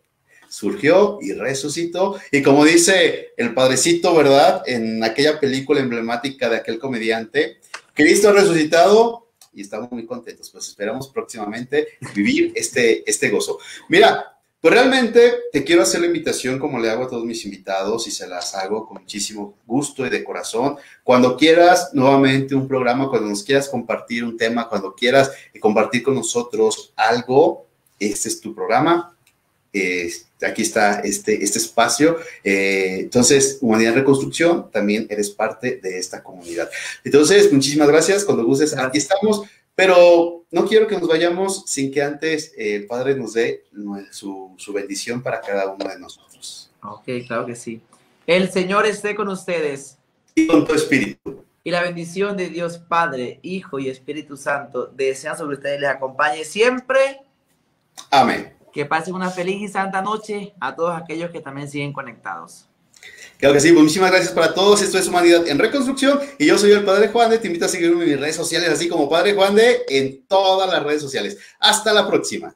surgió y resucitó. Y como dice el padrecito, ¿verdad? En aquella película emblemática de aquel comediante, Cristo ha resucitado y estamos muy contentos. Pues esperamos próximamente vivir este gozo. Mira, pues realmente te quiero hacer la invitación como le hago a todos mis invitados y se las hago con muchísimo gusto y de corazón. Cuando quieras nuevamente un programa, cuando nos quieras compartir un tema, cuando quieras compartir con nosotros algo, este es tu programa. Aquí está este espacio. Entonces, Humanidad en Reconstrucción, también eres parte de esta comunidad. Entonces, muchísimas gracias. Cuando gustes, aquí estamos. Pero no quiero que nos vayamos sin que antes el Padre nos dé su bendición para cada uno de nosotros. Ok, claro que sí. El Señor esté con ustedes. Y con tu espíritu. Y la bendición de Dios Padre, Hijo y Espíritu Santo desea sobre ustedes y les acompañe siempre. Amén. Que pasen una feliz y santa noche a todos aquellos que también siguen conectados. Claro que sí, muchísimas gracias para todos. Esto es Humanidad en Reconstrucción y yo soy el Padre Juan de. Te invito a seguirme en mis redes sociales, así como Padre Juan de en todas las redes sociales. Hasta la próxima.